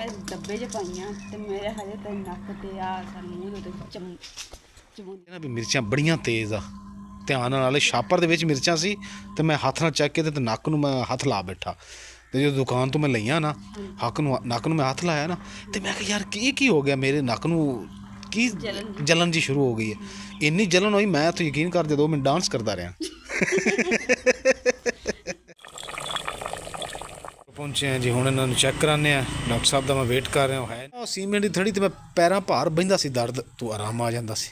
मैं डब्बे च पाइयां ते मेरे हजे तक नक्क ते आ मूँह दे ना भी मिर्चां बड़ियां तेज़ आ ध्यान नाल छापर दे विच मिर्चां सी ते मैं हत्थ नाल चैक कीते ते नक्क नूं मैं हत्थ ला बैठा ते जो दुकान तो मैं लईआं ना नक्क नूं मैं हत्थ लाया ना ते मैं कहा यार की हो गया मेरे नक्क नूं की जलन जी शुरू हो गई है इन्नी जलन हुई मैं तो यकीन कर दे 2 मिनट डांस करता रहा पहुंचे हैं जी हुण इन्होंने चैक कराने डॉक्टर साहब का मैं वेट कर रहा है सीमेंट की थड़ी तो मैं पैरों भार बहिंदा सी दर्द तो आराम आ जाता सी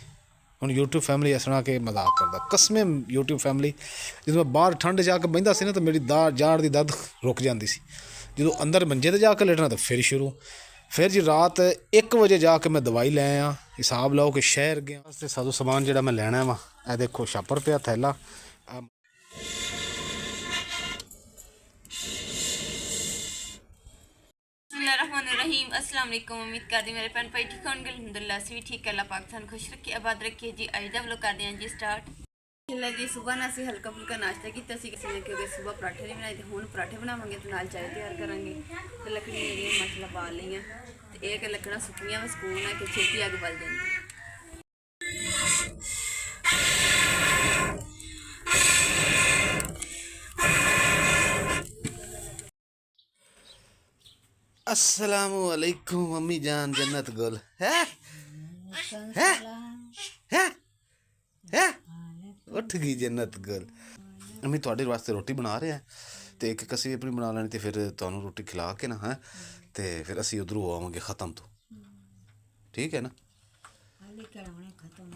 ਹੁਣ YouTube फैमिली ਇਸ ਤਰ੍ਹਾਂ ਕਿ ਮਜ਼ਾਕ ਕਰਦਾ ਕਸਮੇ YouTube फैमिली ਜਦੋਂ ਮੈਂ ਬਾਹਰ ਠੰਡ ਜਾ ਕੇ ਬਹਿੰਦਾ ਸੀ ਨਾ ਤਾਂ ਮੇਰੀ ਜਾੜ ਦੀ ਦਰਦ ਰੁਕ ਜਾਂਦੀ ਸੀ ਜਦੋਂ ਅੰਦਰ ਮੰਜੇ 'ਤੇ ਜਾ ਕੇ ਲੇਟਣਾ ਤਾਂ ਫਿਰ ਸ਼ੁਰੂ ਫਿਰ ਜੀ ਰਾਤ 1 ਵਜੇ ਜਾ ਕੇ ਮੈਂ ਦਵਾਈ ਲੈ ਆਇਆ ਹਿਸਾਬ ਲਾਓ ਕਿ ਸ਼ਹਿਰ ਗਿਆ ਤੇ ਸਾਜੋ ਸਮਾਨ ਜਿਹੜਾ ਮੈਂ ਲੈਣਾ ਵਾ ਇਹ ਦੇਖੋ ਛਾਪਰ ਪਿਆ ਥੈਲਾ रहीम अस्सलाम वालेकुम उम्मीद करती मेरे भैन भाई ठीक होंगे अलहमदुलिल्लाह असीं भी ठीक अल्लाह पाक सानूं खुश रखे आबाद रखे जी अज दा व्लॉग करते हैं जी स्टार्ट जी सुबह ना असीं हल्का फुल्का नाश्ता किया क्योंकि सुबह पराठे नहीं बनाए तो हुण पराठे बनावांगे तो नाल चाय तैयार करांगे तो लकड़ियां जेहड़ियां मसाला बाल लईआं ते इह कि लकड़ां सुक्कियां सकून है कि छेती अग बल जांदी अस्सलामुअलैकुम मम्मी जान जन्नत गुल है है है है उठ गई जन्नत गुल अम्मी थोड़े वास्ते रोटी बना रहे हैं तो एक कसी अपनी बना लेनी तो फिर तुहानू रोटी खिला के ना है तो फिर असी उधरों आवांगे ख़त्म तो ठीक है ना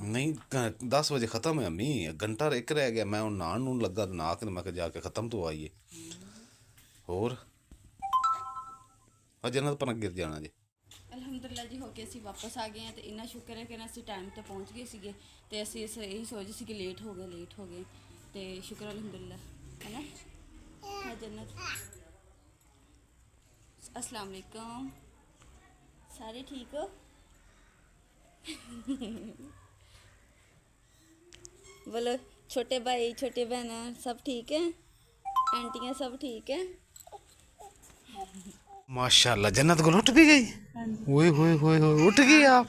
नहीं 10 बजे ख़त्म है अम्मी घंटा एक रह गया मैं हूँ नहान नून लगा तो नहा के मैं जाके ख़त्म तो आइए होर जन्नत पर गिर जाना जी अलहमदुलिल्लाह जी होके असीं वापस आ गए हैं तो इन्ना शुक्र है कि असीं टाइम तो पहुँच गए सीगे ते असीं यही सोच सी कि लेट हो गए तो शुक्र अलहमदुलिल्लाह है ना हाँ जन्नत अस्सलाम वालेकुम सारे ठीक हो बोलो छोटे भाई छोटे बहन सब ठीक है आंटियाँ सब ठीक है माशाल्लाह जन्नत गुल उठ भी गई ओए होए होए होए उठ गई आप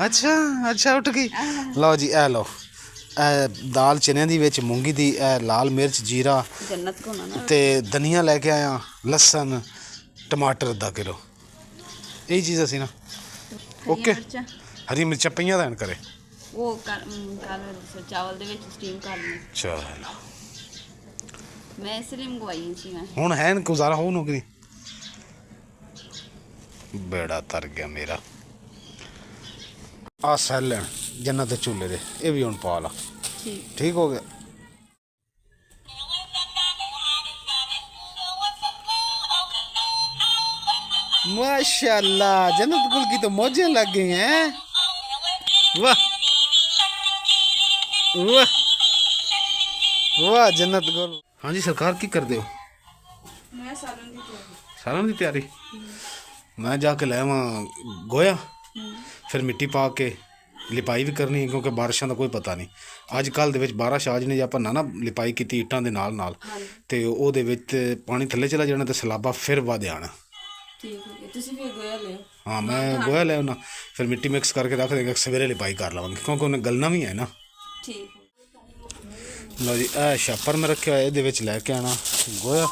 अच्छा अच्छा उठ गई लो जी ए लो दाल चने दी विच मूंगी दी लाल मिर्च जीरा जन्नत को ना ते धनिया लेके आया लसन टमाटर अद्धा किलो यही चीज़ असी ना ओके हरी मिर्चा पईयां दैन करे वो चावल दे विच स्टीम कर ली चलो मैं इसलिए मंगवाई सी मैं हुण है गुजारा हो नौकरी बेड़ा तर गया मेरा आ सैल जन्नत झूले दे ये भी हुण पा ला ठीक हो गया माशाल्लाह जन्नत गुल की तो मौजें लग गई हैं वाह वाह वाह जन्नत गुल हाँ जी सरकार की कर दो मैं सालन की तैयारी मैं जाके ले आवा गोया फिर मिट्टी पा के लिपाई भी करनी क्योंकि बारिशों का कोई पता नहीं अजकल दे बारिश आ जाने आप ना लिपाई की ईटां दे नाल नाल ते ओहदे विच पानी थल्ले चला जाना तो सलाबा फिर वध आना हाँ मैं गोया ले आना फिर मिट्टी मिक्स करके रख देंगे सवेरे लिपाई कर लवांगे क्योंकि उन्हें गलना भी है ना लो जी छापर में रखे हुआ ये लैके आना गोया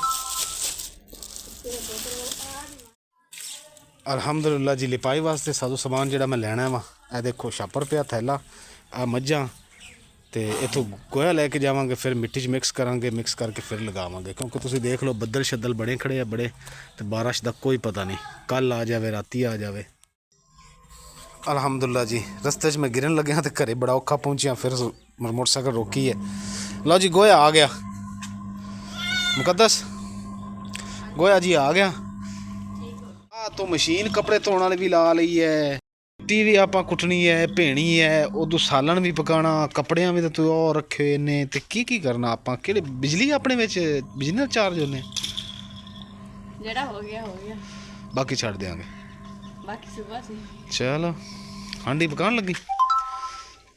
अलहमदुलिल्लाह जी लिपाई वास्ते साजो समान जो मैं लेना वा यह देखो छापर पिया थैला आ मझां तो इतों गोया लैके जावांगे फिर मिट्टी मिक्स करांगे मिक्स करके फिर लगावांगे क्योंकि तुसीं देख लो बदल शदल बड़े खड़े आ बड़े तो बारिश का कोई पता नहीं कल आ जाए राती आ जाए अलहमदुलिल्लाह जी रस्ते मैं गिरन लगे हाँ तो घरे बड़ा औखा पहुँचिया फिर मोटरसाइकिल रोकी है लो जी गोया आ गया मुकद्दस गोया जी आ गया तो मशीन कपड़े धोने वाली भी ला ली है रोटी भी आप कुटनी है भेनी है उदू सालन भी पकाना कपड़ियां भी तो और रखे हुए ने तो की करना आप कि बिजली अपने बिजली चार्ज होने जेड़ा हो गया बाकी छड़ देंगे बाकी सुबह से चलो हांडी पकान लगी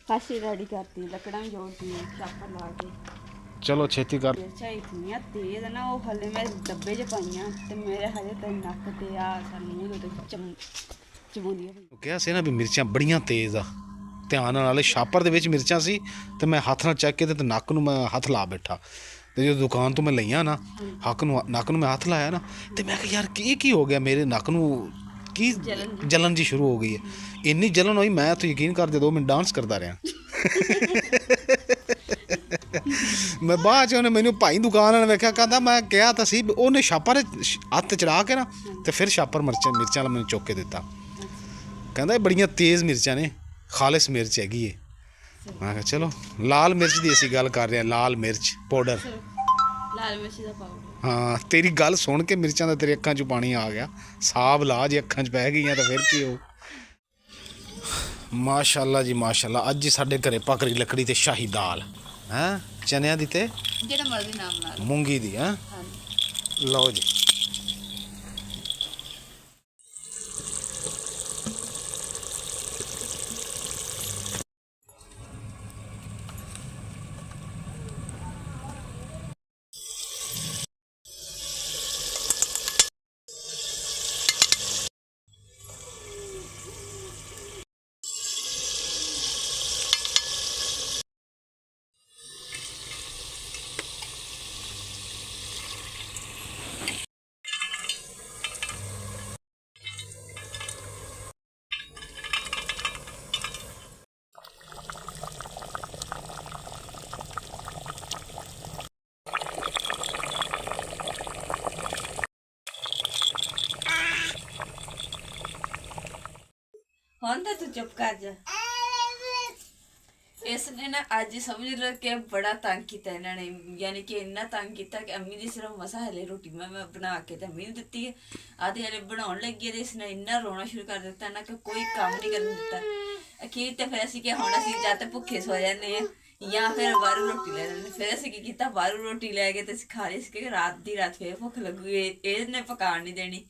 फाशी रेडी करती लकड़ा जोड़ती छापर ला के ਚਲੋ ਛੇਤੀ ਕਰ। ਮਿਰਚਾਂ ਇਤਨੀਆਂ ਤੇਜ਼ ਨਾ, ਉਹ ਹਲੇ ਮੈਂ ਡੱਬੇ 'ਚ ਪਾਈਆਂ ਤੇ ਮੇਰੇ ਹਜੇ ਤਾਂ ਨੱਕ ਤੇ ਆ ਸਾਨੂੰ ਮੂੰਹ ਦੇ ਚਮੂੰਦੀਆਂ ਪਈਆਂ। ਕਿਹਾ ਸੀ ਨਾ ਵੀ ਮਿਰਚਾਂ ਬੜੀਆਂ ਤੇਜ਼ ਆ, ਧਿਆਨ ਨਾਲ। ਨਾਲੇ ਛਾਪਰ ਦੇ ਵਿੱਚ ਮਿਰਚਾਂ ਸੀ ਤੇ ਮੈਂ ਹੱਥ ਨਾਲ ਚੱਕ ਕੇ ਤੇ ਨੱਕ ਨੂੰ ਮੈਂ ਹੱਥ ਲਾ ਬੈਠਾ। ਤੇ ਜਦੋਂ ਦੁਕਾਨ ਤੋਂ ਮੈਂ ਲਈਆਂ ਨਾ, ਨੱਕ ਨੂੰ ਮੈਂ ਹੱਥ ਲਾਇਆ ਨਾ, ਤੇ ਮੈਂ ਕਿਹਾ ਯਾਰ ਕੀ ਹੋ ਗਿਆ ਮੇਰੇ ਨੱਕ ਨੂੰ, ਕੀ ਜਲਨ ਜੀ ਸ਼ੁਰੂ ਹੋ ਗਈ ਹੈ। ਇੰਨੀ ਜਲਨ ਹੋਈ, ਮੈਂ ਤਾਂ ਯਕੀਨ ਕਰ, ਜਦੋਂ ਮੈਂ ਡਾਂਸ ਕਰਦਾ ਰਿਹਾ। ਮੈਂ ਬਾਅਦ 'ਚ ਉਹਨੇ ਮੈਨੂੰ ਭਾਈ ਦੁਕਾਨ ਵਾਲਾ ਵੇਖਿਆ, ਕਹਿੰਦਾ ਮੈਂ ਕਿਹਾ ਤਾਂ ਸੀ, ਉਹਨੇ ਛਾਪਰ ਹੱਥ ਚੜਾ ਕੇ ਨਾ ਤੇ ਫਿਰ ਛਾਪਰ ਮਿਰਚਾਂ ਵਾਲਾ ਮੈਨੂੰ ਚੁੱਕ ਕੇ ਦਿੱਤਾ। ਕਹਿੰਦਾ ਇਹ ਬੜੀਆਂ ਤੇਜ਼ ਮਿਰਚਾਂ ਨੇ, ਖਾਲਿਸ ਮਿਰਚ ਹੈਗੀ ਏ। ਮੈਂ ਕਿਹਾ ਚਲੋ, ਲਾਲ ਮਿਰਚ ਦੀ ਅਸੀਂ ਗੱਲ ਕਰ ਰਹੇ ਹਾਂ, ਲਾਲ ਮਿਰਚ ਪਾਊਡਰ। ਲਾਲ ਮਿਰਚ ਦਾ ਪਾਊਡਰ। ਹਾਂ, ਤੇਰੀ ਗੱਲ ਸੁਣ ਕੇ ਮਿਰਚਾਂ ਦਾ ਤੇਰੇ ਅੱਖਾਂ 'ਚ ਪਾਣੀ ਆ ਗਿਆ। ਸਾਬ ਲਾ, ਜੇ ਅੱਖਾਂ 'ਚ ਪੈ ਗਈਆਂ ਤਾਂ ਫਿਰ ਕੀ ਹੋ। ਮਾਸ਼ਾਅੱਲਾ ਜੀ ਮਾਸ਼ਾਅੱਲਾ। ਅੱਜ ਸਾਡੇ ਘਰੇ ਪੱਕ ਰਹੀ ਲੱਕੜੀ ਤੇ ਸ਼ਾਹੀ ਦਾਲ ਹੈ, ਚਨਿਆਂ ਦੀ ਤੇ ਜਿਹੜਾ ਮਰਜ਼ੀ ਨਾਮ ਨਾਲ, ਮੂੰਗੀ ਦੀ। ਹੈ, ਲਓ ਜੀ। ਹੁਣ ਤਾਂ ਤੂੰ ਚੁੱਪ ਕਰ ਜਾ। ਇਸ ਨੇ ਨਾ ਅੱਜ ਸਮਝ ਲਓ ਕਿ ਬੜਾ ਤੰਗ ਕੀਤਾ ਇਹਨਾਂ ਨੇ, ਯਾਨੀ ਕਿ ਇੰਨਾ ਤੰਗ ਕੀਤਾ ਕਿ ਅੰਮੀ ਦੀ ਸਿਰਫ ਮਸਾ ਹਲੇ ਰੋਟੀ ਮੈਂ ਬਣਾ ਕੇ ਤੇ ਅੰਮੀ ਨੂੰ ਦਿੱਤੀ ਹੈ। ਆਦੇ ਹਲੇ ਬਣਾਉਣ ਲੱਗੀ ਤੇ ਇਸ ਨੇ ਇੰਨਾ ਰੋਣਾ ਸ਼ੁਰੂ ਕਰ ਦਿੱਤਾ ਨਾ ਕਿ ਕੋਈ ਕੰਮ ਨਹੀਂ ਕਰਨ ਦਿੱਤਾ। ਅਖੀਰ ਤੇ ਫਿਰ ਅਸੀਂ ਕਿ ਹੁਣ ਅਸੀਂ ਜਾਂ ਤਾਂ ਭੁੱਖੇ ਸੋ ਜਾਂਦੇ ਆ ਜਾਂ ਫਿਰ ਬਾਹਰੋਂ ਰੋਟੀ ਲੈ ਲੈਂਦੇ। ਫਿਰ ਅਸੀਂ ਕੀ ਕੀਤਾ, ਬਾਹਰੋਂ ਰੋਟੀ ਲੈ ਕੇ ਤੇ ਅਸੀਂ ਖਾ ਲਈ ਸੀ ਕਿ ਰਾਤ ਦੀ ਰਾਤ ਫਿਰ ਭੁੱਖ ਲੱਗੂਗੀ, ਇਹਨੇ ਪਕਾਉਣ ਨਹੀਂ ਦੇਣੀ।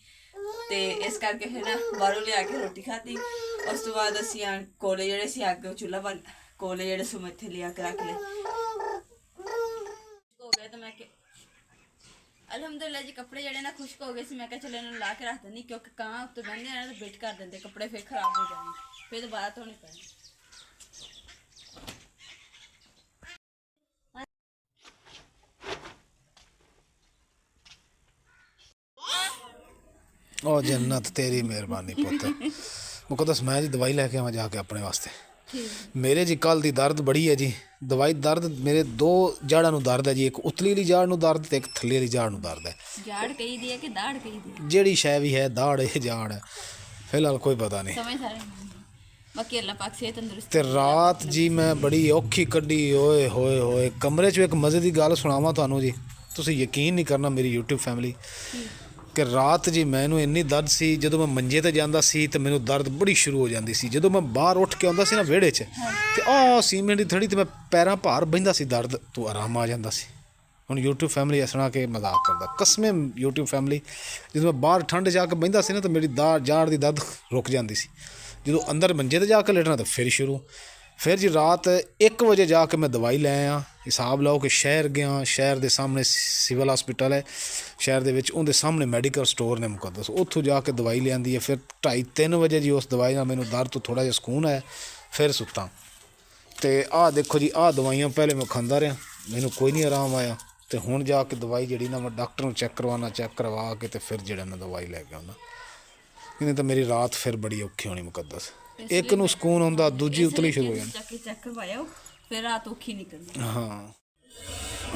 ਤੇ ਇਸ ਕਰਕੇ ਫਿਰ ਨਾ ਬਾਹਰੋਂ ਲਿਆ ਕੇ ਰੋਟੀ ਖਾਧੀ। ਉਸ ਤੋਂ ਬਾਅਦ ਅਸੀਂ ਕੋਲੇ ਜਿਹੜੇ ਸੀ ਅੱਗ ਚੁੱਲ੍ਹਾ ਵੱਲ, ਕੋਲੇ ਜਿਹੜੇ ਸੋ ਮੈਂ ਇੱਥੇ ਲਿਆ ਕੇ ਰੱਖ ਲਏ ਹੋ ਗਏ। ਤਾਂ ਮੈਂ ਕਿ ਅਲਹਮਦੁਲਿਲਾ ਜੀ ਕੱਪੜੇ ਜਿਹੜੇ ਨਾ ਖੁਸ਼ਕ ਹੋ ਗਏ ਸੀ। ਮੈਂ ਕਿਹਾ ਚਲੋ ਇਹਨਾਂ ਨੂੰ ਲਾ ਕੇ ਰੱਖ ਦਿੰਦੀ, ਕਿਉਂਕਿ ਕਾਂ ਉੱਤੇ ਬੰਦੇ ਇਹਨਾਂ ਨੂੰ ਬਿੱਟ ਕਰ ਦਿੰਦੇ, ਕੱਪੜੇ ਫਿਰ ਖਰਾਬ ਹੋ ਜਾਣੇ, ਫਿਰ ਦੁਬਾਰਾ ਧੋਣੇ ਪੈਣੇ। ਉਹ ਜन्नत तेरी मेहरबानी पुत। मुझको दस, मैं जी दवाई लैके आवां जाके अपने वास्ते। मेरे जी कल दी दर्द बड़ी है जी। दवाई दर्द मेरे दो जाड़ा नूं दर्द है जी, एक उतली वाली जाड़ नूं दर्द ते एक थल्ले वाली जाड़ नूं दर्द है। जाड़ कही दी है कि दाड़ कही दी, जेड़ी शै भी है, दाड़ है जाड़ है, फिलहाल कोई पता नहीं। समझ सारे बाकी अल्लाह पाक सेहत तंदुरुस्ती। ते रात जी मैं बड़ी औखी कड्डी, ओए होए होए। कमरे च एक मज़े की गल सुनावां तुहानूं जी, तुसीं यकीन नहीं करना मेरी यूट्यूब फैमिली, कि रात जी मैनू इन्नी दर्द सी, ਜਦੋਂ मैं मंजे ते ਜਾਂਦਾ ਸੀ ਤੇ ਮੈਨੂੰ ਦਰਦ ਬੜੀ ਸ਼ੁਰੂ ਹੋ ਜਾਂਦੀ ਸੀ। ਜਦੋਂ ਮੈਂ ਬਾਹਰ ਉੱਠ ਕੇ ਆਉਂਦਾ ਸੀ ਨਾ ਵਿਹੜੇ 'ਚ, ਤੇ ਆਹ ਸੀਮੈਂਟ ਦੀ ਥੜੀ ਤੇ ਮੈਂ ਪੈਰਾਂ ਭਾਰ ਬਹਿੰਦਾ ਸੀ, ਦਰਦ ਤੋਂ ਆਰਾਮ ਆ ਜਾਂਦਾ ਸੀ। ਹੁਣ YouTube ਫੈਮਿਲੀ ਹੱਸਣਾ ਕਿ ਮਜ਼ਾਕ ਕਰਦਾ, ਕਸਮੇ YouTube ਫੈਮਿਲੀ। ਜਦੋਂ ਮੈਂ ਬਾਹਰ ਠੰਡ ਜਾ ਕੇ ਬਹਿੰਦਾ ਸੀ ਨਾ ਤਾਂ ਮੇਰੀ ਜਾੜ ਦੀ ਦਰਦ ਰੁਕ ਜਾਂਦੀ ਸੀ। ਜਦੋਂ ਅੰਦਰ ਮੰਜੇ ਤੇ ਜਾ ਕੇ ਲੇਟਣਾ ਤਾਂ ਫਿਰ ਸ਼ੁਰੂ। ਫਿਰ ਜੀ ਰਾਤ 1 ਵਜੇ ਜਾ ਕੇ ਮੈਂ ਦਵਾਈ ਲੈ ਆਇਆ। ਹਿਸਾਬ ਲਾਓ ਕਿ ਸ਼ਹਿਰ ਗਿਆ, ਸ਼ਹਿਰ ਦੇ ਸਾਹਮਣੇ ਸਿਵਲ ਹਸਪੀਟਲ ਹੈ ਸ਼ਹਿਰ ਦੇ ਵਿੱਚ, ਉਹਦੇ ਸਾਹਮਣੇ ਮੈਡੀਕਲ ਸਟੋਰ ਨੇ ਮੁਕੱਦਸ, ਉੱਥੋਂ ਜਾ ਕੇ ਦਵਾਈ ਲਿਆਂਦੀ ਹੈ। ਫਿਰ 2:30-3 ਵਜੇ ਜੀ ਉਸ ਦਵਾਈ ਨਾਲ ਮੈਨੂੰ ਦਰਦ ਤੋਂ ਥੋੜ੍ਹਾ ਜਿਹਾ ਸਕੂਨ ਆਇਆ, ਫਿਰ ਸੁੱਤਾ। ਅਤੇ ਆਹ ਦੇਖੋ ਜੀ, ਆਹ ਦਵਾਈਆਂ ਪਹਿਲੇ ਮੈਂ ਖਾਂਦਾ ਰਿਹਾ, ਮੈਨੂੰ ਕੋਈ ਨਹੀਂ ਆਰਾਮ ਆਇਆ। ਅਤੇ ਹੁਣ ਜਾ ਕੇ ਦਵਾਈ ਜਿਹੜੀ ਨਾ ਮੈਂ ਡਾਕਟਰ ਨੂੰ ਚੈੱਕ ਕਰਵਾ ਕੇ ਤੇ ਫਿਰ ਜਿਹੜਾ ਨਾ ਦਵਾਈ ਲੈ ਕੇ ਆਉਣਾ। ਨਹੀਂ ਤਾਂ ਮੇਰੀ ਰਾਤ ਫਿਰ ਬੜੀ ਔਖੀ ਹੋਣੀ ਮੁਕੱਦਸ। ਇੱਕ ਨੂੰ ਸਕੂਨ ਹੁੰਦਾ, ਦੂਜੀ ਉਤਲੀ ਸ਼ੁਰੂ ਹੋ ਜਾਂਦੀ। ਚੈੱਕ ਕਰਵਾਇਓ, ਫਿਰ ਰਾਤ ਔਖੀ ਨਿਕਲਦੀ। ਹਾਂ,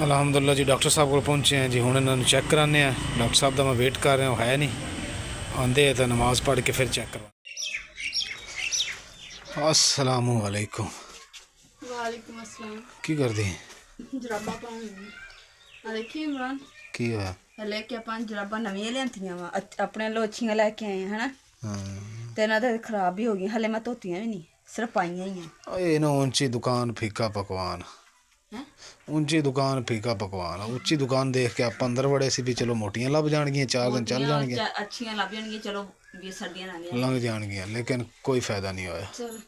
ਅਲਹਮਦੁਲਿਲਾ ਜੀ ਡਾਕਟਰ ਸਾਹਿਬ ਕੋਲ ਪਹੁੰਚੇ ਹਾਂ ਜੀ। ਹੁਣ ਇਹਨਾਂ ਨੂੰ ਚੈੱਕ ਕਰਾਉਂਦੇ ਹਾਂ। ਡਾਕਟਰ ਸਾਹਿਬ ਦਾ ਮੈਂ ਵੇਟ ਕਰ ਰਿਹਾ, ਉਹ ਹੈ ਨਹੀਂ, ਆਉਂਦੇ ਤਾਂ ਨਮਾਜ਼ ਪੜ੍ਹ ਕੇ ਫਿਰ ਚੈੱਕ ਕਰਵਾ। अस्सलामु अलैकुम। वालेकुम अस्सलाम। की करदी ਜਰਾਬਾਂ ਪਾਉਣ ਆ ਦੇਖੀ ਇਮਰਾਨ, की होया? ਲੈ ਕੇ ਆਪਾਂ ਜਰਾਬਾਂ ਨਵੀਆਂ ਲਿਆਂਦੀਆਂ ਵਾ, ਆਪਣੇ ਲੋ ਅੱਛੀਆਂ ਲੈ ਕੇ ਆਏ ਹਨਾ। हाँ, ਤੇ ਇਹਨਾਂ ਤਾਂ ਖਰਾਬ ਵੀ ਹੋ ਗਈਆਂ, ਹਲੇ ਮੈਂ ਧੋਤੀਆਂ ਵੀ ਨਹੀਂ, ਸਿਰਫ ਪਾਈਆਂ ਹੀ ਆ। ये ना ऊंची दुकान फीका पकवान, ਹੈ ऊंची दुकान फीका पकवान। ऊंची दुकान देख के आप अंदर बड़े सी भी चलो मोटियां लभ जाणगियां, 4 दिन चल जाणगियां, ਅੱਛੀਆਂ ਲੱਭ ਜਾਣਗੀਆਂ, ਚਲੋ ਵੀ ਸਰਦੀਆਂ ਲੰਘ ਜਾਣ। लंघ जाणगियां, लेकिन कोई फायदा नहीं होया। ਚਲ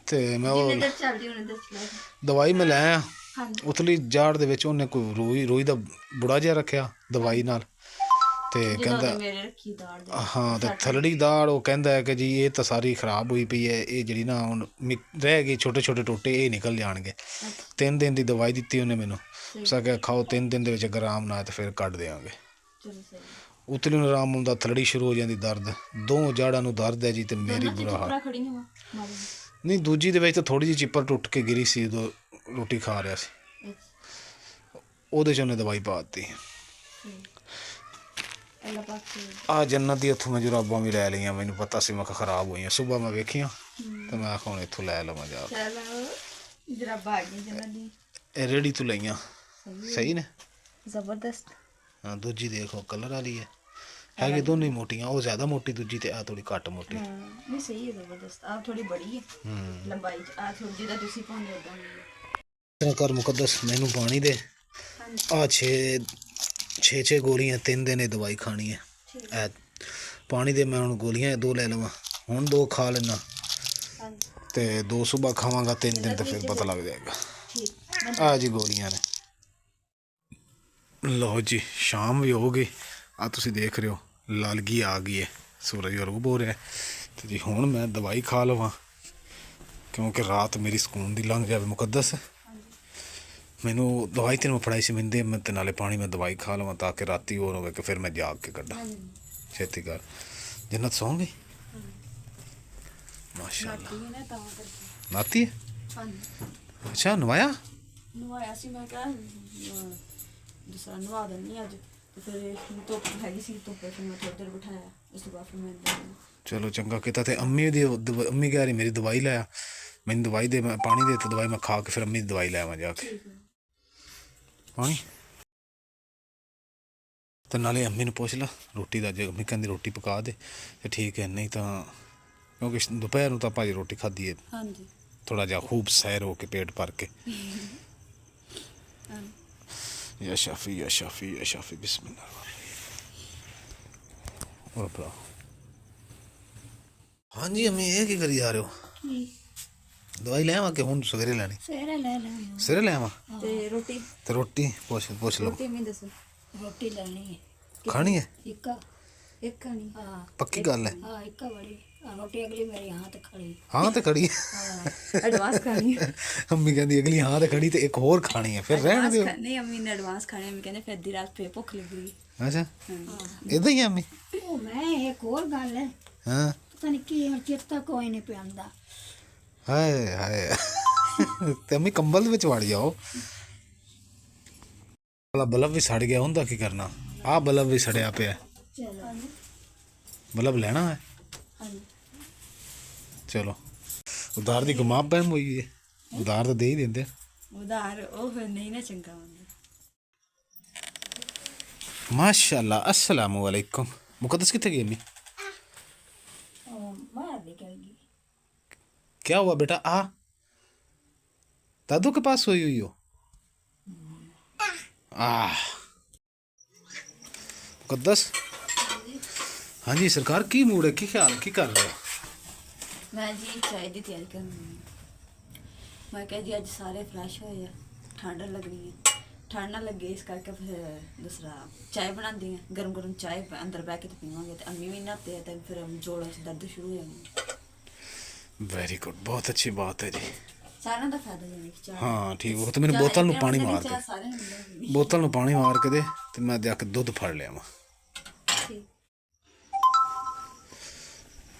ते मैं वो ਜਿੰਨੇ ਦਰ ਚੱਲਦੀ ਉਹਨੇ ਦਰ ਚਲਾ। दवाई मैं लै आया, ਹਾਂਜੀ ਉਤਲੀ ਜਾੜ ਦੇ ਵਿੱਚ ਉਹਨੇ ਕੋਈ ਰੋਈ ਦਾ ਬੁੜਾ ਜਿਹਾ ਰੱਖਿਆ ਦਵਾਈ ਨਾਲ, ਤੇ ਜਦੋਂ ਕਹਿੰਦਾ ਦੇ ਮੇਰੇ ਰੱਖੀ ਦਾੜ ਦੇ ਹਾਂ, ਤੇ ਥਲੜੀ ਦਾੜ ਉਹ ਕਹਿੰਦਾ ਹੈ ਕਿ ਜੀ ਇਹ ਤਾਂ ਸਾਰੀ ਖਰਾਬ ਹੋਈ ਪਈ ਹੈ, ਇਹ ਜਿਹੜੀ ਨਾ ਹੁਣ ਰਹਿ ਗਈ ਛੋਟੇ ਛੋਟੇ ਟੋਟੇ, ਇਹ ਨਿਕਲ ਜਾਣਗੇ। 3 ਦਿਨ ਦੀ ਦਵਾਈ ਦਿੱਤੀ ਉਹਨੇ ਮੈਨੂੰ, ਸਾ ਕਿ ਖਾਓ 3 ਦਿਨ ਦੇ ਵਿੱਚ ਅਗਰ ਆਰਾਮ ਨਾ ਆਏ ਤਾਂ ਫਿਰ ਕੱਢ ਦਿਆਂਗੇ। ਚਲੋ ਸਹੀ ਉਤਲੀ ਨੂੰ ਆਰਾਮ ਹੁੰਦਾ, ਥਲੜੀ ਸ਼ੁਰੂ ਹੋ ਜਾਂਦੀ ਦਰਦ, ਦੋ ਜਾੜਾਂ ਨੂੰ ਦਰਦ ਹੈ ਜੀ, ਤੇ ਮੇਰੀ ਬੁਰਾ ਹਾਲ। ਖੜੀ ਹਾਂ ਮਾਰੀ ਨਹੀਂ, ਦੂਜੀ ਦੇ ਵਿੱਚ ਤਾਂ ਥੋੜੀ ਜਿਹੀ ਚਿੱਪਰ ਟੁੱਟ ਕੇ ਗਿਰੀ ਸੀ ਉਦੋਂ ਰੋਟੀ ਖਾ ਰਿਹਾ ਸੀ, ਉਹਦੇ 'ਚ ਉਹਨੇ ਦਵਾਈ ਪਾ ਦਿੱਤੀ। ਅੱਲਾ ਪਾਕ ਆ ਜੰਨਤ ਦੀ ਇੱਥੋਂ ਮੈਂ ਜੁਰਾਬਾਂ ਵੀ ਲੈ ਲਈਆਂ, ਮੈਨੂੰ ਪਤਾ ਸੀ ਮੈਂ ਕਿਹਾ ਖਰਾਬ ਹੋਈਆਂ, ਸੁਬਾਹ ਮੈਂ ਵੇਖੀਆਂ ਤੇ ਮੈਂ ਆਖਿਆ ਹੁਣ ਇੱਥੋਂ ਲੈ ਲਵਾਂ ਜਾ ਕੇ। ਚਲੋ ਜਰਾਬਾਂ ਆ ਗਈਆਂ ਜਨਾਂ ਦੀ, ਇਹ ਰੇੜੀ ਤੋਂ ਲਈਆਂ, ਸਹੀ ਨੇ। ਜ਼ਬਰਦਸਤ। ਹਾਂ, ਦੂਜੀ ਦੇਖੋ ਕਲਰ ਵਾਲੀ ਹੈ, ਹੈਗੀ ਦੋਨੇ ਹੀ ਮੋਟੀਆਂ, ਉਹ ਜ਼ਿਆਦਾ ਮੋਟੀ ਦੂਜੀ ਤੇ ਆ ਥੋੜੀ ਘੱਟ ਮੋਟੀ। ਨਹੀਂ ਸਹੀ ਹੈ, ਜ਼ਬਰਦਸਤ। ਆ ਥੋੜੀ ਬੜੀ ਹੈ ਲੰਬਾਈ ਚ, ਆ ਥੋੜੀ ਜਿਹੀ ਤੁਸੀਂ ਪਾਉਂਦੇ ਉਦਾਂ ਨਹੀਂ। ਕਰ ਮੁਕੱਦਸ ਮੈਨੂੰ ਪਾਣੀ ਦੇ, ਆ 6 ਗੋਲੀਆਂ 3 ਦਿਨ ਇਹ ਦਵਾਈ ਖਾਣੀ ਹੈ। ਪਾਣੀ ਦੇ ਮੈਂ ਹੁਣ ਗੋਲੀਆਂ 2 ਲੈ ਲਵਾਂ, ਹੁਣ 2 ਖਾ ਲੈਣਾ ਤੇ 2 ਸੁਬਾਹ ਖਾਵਾਂਗਾ, 3 ਦਿਨ ਤੇ ਫਿਰ ਪਤਾ ਲੱਗ ਜਾਏਗਾ। ਆ ਜੀ ਗੋਲੀਆਂ ਨੇ। ਲਓ ਜੀ, ਸ਼ਾਮ ਵੀ ਹੋ ਗਈ, ਆ ਤੁਸੀਂ ਦੇਖ ਰਹੇ ਹੋ ਲਾਲਗੀ ਆ ਗਈ ਹੈ, ਸੂਰਜ ਗਰੂਬ ਹੋ ਰਿਹਾ ਤੇ ਜੀ ਹੁਣ ਮੈਂ ਦਵਾਈ ਖਾ ਲਵਾਂ, ਕਿਉਂਕਿ ਰਾਤ ਮੇਰੀ ਸਕੂਨ ਦੀ ਲੰਘ ਜਾਵੇ। ਮੁਕੱਦਸ ਮੈਨੂੰ ਦਵਾਈ ਤੈਨੂੰ ਮੈਂ ਫੜਾਈ ਸੀ, ਮੈਨੂੰ ਦੇ, ਮੈਂ ਤੇ ਨਾਲੇ ਪਾਣੀ ਮੈਂ ਦਵਾਈ ਖਾ ਲਵਾਂ ਤਾਂ ਕਿ ਰਾਤੀ ਹੋਰ ਹੋਵੇ ਕਿ ਫਿਰ ਮੈਂ ਜਾਗ ਕੇ ਕੱਢਾਂ। ਛੇਤੀ ਕਰ। ਜੰਨਤ ਸੌਂ ਗਈ ਮਾਸ਼ਾਅੱਲਾ। ਨਾਤੀ ਹੈ? ਅੱਛਾ, ਨਵਾਇਆ ਸੀ ਮੈਂ ਕਿਹਾ ਦੂਸਰਾ ਨਵਾ ਦਿੰਦੀ ਅੱਜ, ਤੇ ਫਿਰ ਧੁੱਪ ਹੈਗੀ ਸੀ, ਧੁੱਪੇ ਫਿਰ ਮੈਂ ਥੋੜੀ ਦੇਰ ਬਿਠਾਇਆ, ਉਸ ਤੋਂ ਬਾਅਦ ਫਿਰ ਮੈਂ ਚਲੋ ਚੰਗਾ ਕੀਤਾ। ਤੇ ਅੰਮੀ ਕਹਿ ਰਹੀ ਮੇਰੀ ਦਵਾਈ ਲੈ ਆ, ਮੈਨੂੰ ਦਵਾਈ ਦੇ, ਮੈਂ ਪਾਣੀ ਦੇ, ਤੇ ਦਵਾਈ ਮੈਂ ਖਾ ਕੇ ਫਿਰ ਅੰਮੀ ਦੀ ਦਵਾਈ ਲੈ ਆਵਾਂ ਜਾ ਕੇ। ਪਾਣੀ ਤੇ ਨਾਲੇ ਅੰਮੀ ਨੂੰ ਪੁੱਛ ਲਾ ਰੋਟੀ ਦਾ, ਜੇ ਅੰਮੀ ਕਹਿੰਦੀ ਰੋਟੀ ਪਕਾ ਦੇ ਤੇ ਠੀਕ ਹੈ, ਨਹੀਂ ਤਾਂ ਕਿਉਂਕਿ ਦੁਪਹਿਰ ਨੂੰ ਤਾਂ ਭਾਜੀ ਰੋਟੀ ਖਾਧੀ ਹੈ, ਹਾਂਜੀ ਥੋੜਾ ਜਿਹਾ ਖੂਬ ਸੈਰ ਹੋ ਕੇ ਪੇਟ ਭਰ ਕੇ। या शाफी या शाफी या शाफी बिस्मिल्लाह। और भरा हाँ जी, अम्मी ये की करी जा रहे हो? दवाई ले आवा कि हुन सवेरे लेनी? सवेरे ले लेंगे। सवेरे ले आवा ਤੇ ਰੋਟੀ तो रोटी पूछ लो। ਰੋਟੀ ਮੈਂ ਦੱਸੋ रोटी लेनी है। खानी है? इक्का ਇੱਕ ਨਹੀਂ हाँ पक्की गल है? हाँ इक्का बड़ी रोटी अगली मेरी यहाँ तक खड़ी। हाँ तो खड़ी है। हाँ ਐਡਵਾਂਸ ਖਾਣੀ ਹੈ। अम्मी कहती अगली हाँ तो खड़ी, तो एक होर खानी है, फिर रहने दो। ਨਹੀਂ ਅੰਮੀ ਨੇ ਐਡਵਾਂਸ ਖਾਣੇ, ਅੰਮੀ ਕਹਿੰਦੇ ਫਿਰ ਅੱਧੀ ਰਾਤ ਫੇਰ ਭੁੱਖ ਲੱਗੂਗੀ। अच्छा इधर ही है अम्मी? ओ मैं एक और गल है, हाँ पता नहीं की हुण चेता कोई नहीं पियांदा। हाय हाय ते अम्मी कंबल दे विच वड़ जाओ। वाला बल्ब भी सड़ गया, हुंदा की करना? आ बल्ब भी सड़िया पिया, चलो बल्ब लेना है? चलो उधार दी गुमाब बहम हुई है, उधार तो दे ही देंदे। ਉਧਾਰ ਉਹ ਫਿਰ ਨਹੀਂ ਨਾ ਚੰਗਾ ਹੁੰਦਾ। माशाल्लाह। अस्सलामु अलैकुम। मुकद्दस कितने गई अम्मी? बाहर निकलेगी। क्या हुआ बेटा? आ दादू के पास सोई हुई हो? मुकद्दस हाँ जी सरकार, की मूड है, की ख्याल, की कर रहे हो? ਮੈਂ ਜੀ ਚਾਹ ਦੀ ਤਿਆਰੀ ਕਰਨੀ ਹੈ। ਮੈਂ ਕਿਹਾ ਜੀ ਅੱਜ ਸਾਰੇ ਫਰੈਸ਼ ਹੋਏ ਆ, ਠੰਡ ਲੱਗਣੀ ਹੈ, ਠੰਡ ਨਾ ਲੱਗੇ ਇਸ ਕਰਕੇ ਫਿਰ ਦੂਸਰਾ ਚਾਹ ਬਣਾਉਂਦੀ ਹਾਂ, ਗਰਮ ਗਰਮ ਚਾਹ ਅੰਦਰ ਬਹਿ ਕੇ ਤੇ ਪੀਵਾਂਗੇ, ਤੇ ਅੰਮੀ ਵੀ ਨਹਾਤੇ ਆ ਤੇ ਫਿਰ ਜੋੜਾਂ 'ਚ ਦਰਦ ਸ਼ੁਰੂ ਹੋ ਜਾਣੀ। वेरी गुड, बहुत अच्छी बात है जी। ਸਾਰਿਆਂ ਦਾ ਫਾਇਦਾ ਜਾਣੀ ਕਿ ਚਾਹ। हाँ ठीक हो, तो मैंने बोतल ਨੂੰ पानी मार ਚਾਹ के, ਸਾਰਿਆਂ ਨੂੰ ਮਿਲੇਗੀ। बोतल ਨੂੰ पानी मार के दे, ਤੇ ਮੈਂ ਜਾ ਕੇ ਦੁੱਧ ਫੜ ਲਿਆ ਵਾ। ਠੀਕ।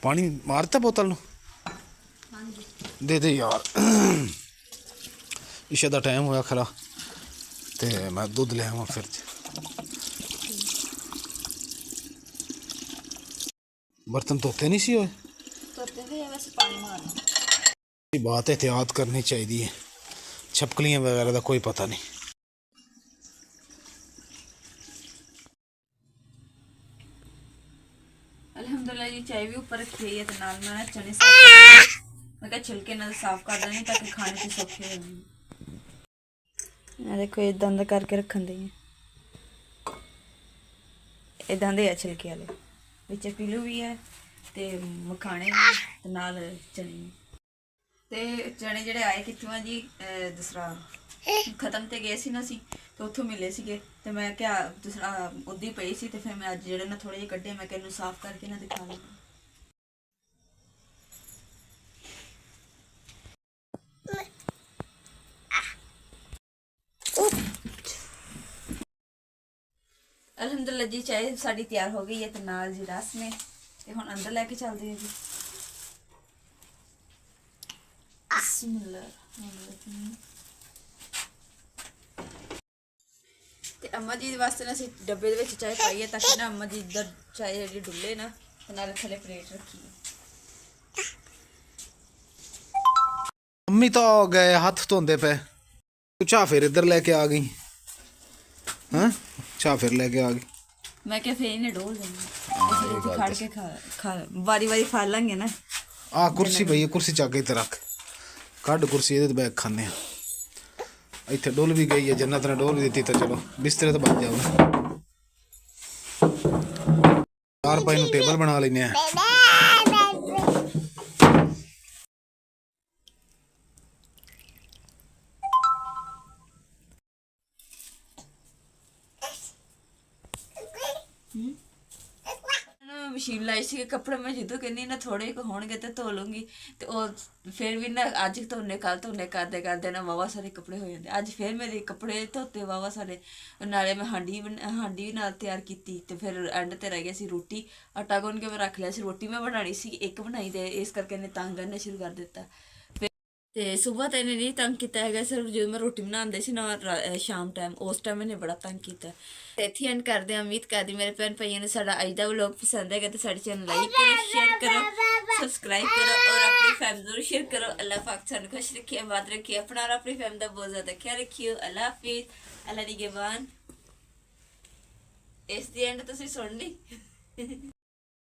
पानी मारता बोतल ਨੂੰ? ਹਾਂਜੀ ਦੇ ਦੇ ਯਾਰ, ਇਸ਼ਾ ਦਾ ਟਾਈਮ ਹੋਇਆ ਖਰਾ, ਤੇ ਮੈਂ ਦੁੱਧ ਲੈ ਆਵਾਂ ਫਿਰ। बर्तन धोते नहीं सी होए? ਧੋਤੇ ਵੀ ਆ, ਵੈਸੇ ਪਾਣੀ ਮਾਰ ਲਓ। ये बात एहतियात करनी चाहिए, छपकलियाँ वगैरह का कोई पता नहीं। ਅਲਹਮਦੁਲਿਲਾ ਜੀ, ਚਾय ਵੀ ਉੱਪਰ ਰੱਖੀ ਹੋਈ ਹੈ ਤੇ ਨਾਲ ਮੈਂ ਚਨੇ ਸਾਫ਼ ਕਰ, ਮੈਂ ਕਿਹਾ ਛਿਲਕੇ ਨਾਲ ਸਾਫ਼ ਕਰ ਦੇਣੇ ਤਾਂ ਕਿ ਖਾਣੇ 'ਚ ਸੌਖੇ ਹੋ ਜਾਣ। ਆ ਦੇਖੋ ਇਦਾਂ ਦਾ ਕਰਕੇ ਰੱਖਣ ਦੇ ਇਦਾਂ ਦੇ ਆ ਛਿਲਕੇ ਵਾਲੇ, ਵਿੱਚ ਪੀਲੂ ਵੀ ਹੈ ਤੇ ਮਖਾਣੇ ਵੀ ਤੇ ਨਾਲ ਚਨੇ ਵੀ। ਤੇ ਚਨੇ ਜਿਹੜੇ ਆਏ ਕਿੱਥੋਂ ਆ ਜੀ, ਦੂਸਰਾ ਖਤਮ ਤੇ ਗਏ ਸੀ ਨਾ ਸੀ ਤੇ ਉੱਥੋਂ ਮਿਲੇ ਸੀਗੇ ਤੇ ਮੈਂ ਕਿਹਾ ਦੂਸਰਾ ਉੱਦੀ ਪਈ ਸੀ ਤੇ ਫਿਰ ਮੈਂ ਅੱਜ ਜਿਹੜੇ ਨਾ ਥੋੜੇ ਜਿਹੇ ਕੱਢੇ ਮੈਂ ਕਿਹਾ ਇਹਨੂੰ ਸਾਫ਼ ਕਰਕੇ ਨਾ ਦਿਖਾ ਲਵਾਂ। ਅਲਹਮਦੁਲਿਲਾ ਜੀ ਚਾਹ ਸਾਡੀ ਤਿਆਰ ਹੋ ਗਈ ਹੈ ਤੇ ਨਾਲ ਜੀ ਰਸ ਨੇ ਤੇ ਹੁਣ ਅੰਦਰ ਲੈ ਕੇ ਚੱਲਦੇ ਹਾਂ ਜੀ। ਬਿਸਮਿਲ੍ਲਾਹਿਰਰਹਿਮਾਨਿਰਰਹੀਮ। ਤੇ ਅੰਮਾ ਜੀ ਵਾਸਤੇ ਨਾ ਅਸੀਂ ਡੱਬੇ ਦੇ ਵਿੱਚ ਚਾਹ ਪਾਈ ਹੈ ਤਾਂ ਕਿ ਨਾ ਅੰਮਾ ਜੀ ਇੱਧਰ ਚਾਹ ਜਿਹੜੀ ਡੁੱਲੇ ਨਾ ਤੇ ਨਾਲ ਥੱਲੇ ਪਲੇਟ ਰੱਖੀ ਹੈ। ਮੰਮੀ ਤਾਂ ਗਏ ਹੱਥ ਧੋਂਦੇ ਪਏ, ਤੂੰ ਚਾਹ ਫਿਰ ਇੱਧਰ ਲੈ ਕੇ ਆ ਗਈ। ਹਾਂ ਚਾਹ ਫਿਰ ਲੈ ਕੇ ਆ ਗਈ। ਮੈਂ ਕਿਹਾ ਫੇਰ ਇਹਨੇ ਡੋਲ ਦੇਣੀ ਫਿਰ ਇੱਥੇ ਖੜ ਕੇ ਖਾ ਵਾਰੀ ਵਾਰੀ ਖਾ ਲਾਂਗੇ ਨਾ। ਆ ਕੁਰਸੀ ਪਈ ਹੈ, ਕੁਰਸੀ ਚੱਕ ਕੇ ਇੱਥੇ ਰੱਖ, ਕੱਢ ਕੁਰਸੀ ਇਹਦੇ ਤੇ ਬੈਗ ਖਾਂਦੇ ਆ। ਇੱਥੇ ਡੋਲ ਵੀ ਗਈ ਹੈ, ਜੰਨਤ ਨੇ ਡੋਲ ਵੀ ਦਿੱਤੀ ਤਾਂ ਚਲੋ ਬਿਸਤਰੇ ਤੋਂ ਬਚ ਜਾਊਗਾ। ਚਾਰ ਪਾਈ ਨੂੰ ਟੇਬਲ ਬਣਾ ਲੈਨੇ ਆ। ਮਸ਼ੀਨ ਲਾਈ ਸੀ ਕੱਪੜੇ ਮੈਂ ਜਦੋਂ ਕਹਿੰਦੀ ਨਾ ਥੋੜੇ ਕੁ ਹੋਣਗੇ ਤੇ ਧੋ ਲੂੰਗੀ ਤੇ ਉਹ ਫਿਰ ਵੀ ਨਾ ਅੱਜ ਧੋਨੇ ਕੱਲ ਧੋਨੇ ਕਰਦੇ ਕਰਦੇ ਨਾ ਵਾਵਾ ਸਾਰੇ ਕੱਪੜੇ ਹੋ ਜਾਂਦੇ। ਅੱਜ ਫਿਰ ਮੇਰੇ ਕੱਪੜੇ ਧੋਤੇ ਵਾਵਾ ਸਾਰੇ, ਨਾਲੇ ਮੈਂ ਹਾਂਡੀ ਵੀ ਨਾਲ ਤਿਆਰ ਕੀਤੀ ਤੇ ਫਿਰ ਐਂਡ ਤੇ ਰਹਿ ਗਿਆ ਸੀ ਰੋਟੀ। ਆਟਾ ਗੁੰਨ ਕੇ ਮੈਂ ਰੱਖ ਲਿਆ ਸੀ, ਰੋਟੀ ਮੈਂ ਬਣਾਣੀ ਸੀ ਇੱਕ ਬਣਾਈ ਤੇ ਇਸ ਕਰਕੇ ਇਹਨੇ ਤੰਗ ਕਰਨਾ ਸ਼ੁਰੂ ਕਰ ਦਿੱਤਾ। ਤੇ ਸਵੇਰ ਤਾਂ ਇਹਨੇ ਨਹੀਂ ਤੰਗ ਕੀਤਾ ਹੈਗਾ, ਸਿਰਫ ਜਦੋਂ ਮੈਂ ਰੋਟੀ ਬਣਾਉਂਦੇ ਸੀ ਨਾ ਸ਼ਾਮ ਟਾਈਮ ਉਸ ਟਾਈਮ ਇਹਨੇ ਬੜਾ ਤੰਗ ਕੀਤਾ। ਤੇ ਇੱਥੇ ਐਂਡ ਕਰਦੇ ਹਾਂ। ਉਮੀਦ ਕਰਦੀ ਮੇਰੇ ਭੈਣ ਭਾਈਆਂ ਨੂੰ ਸਾਡਾ ਅੱਜ ਦਾ ਵਲੋਗ ਪਸੰਦ ਹੈਗਾ ਤੇ ਸਾਡੇ ਚੈਨਲ ਲਾਈਕ ਕਰੋ, ਸ਼ੇਅਰ ਕਰੋ, ਸਬਸਕ੍ਰਾਈਬ ਕਰੋ ਔਰ ਆਪਣੀ ਫੈਮਿਲੀ ਜ਼ਰੂਰ ਸ਼ੇਅਰ ਕਰੋ। ਅੱਲਾਹ ਪਾਕ ਸਾਨੂੰ ਖੁਸ਼ ਰੱਖੇ, ਆਬਾਦ ਰੱਖੇ, ਆਪਣਾ ਔਰ ਆਪਣੀ ਫੈਮਿਲੀ ਦਾ ਬਹੁਤ ਜ਼ਿਆਦਾ ਖਿਆਲ ਰੱਖਿਓ। ਅੱਲਾਹ ਹਾਫਿਜ਼, ਅੱਲਾਹ ਨਿਗਹਿਬਾਨ। ਇਸ ਦੀ ਐਂਡ ਤੁਸੀਂ ਸੁਣ ਲਈ।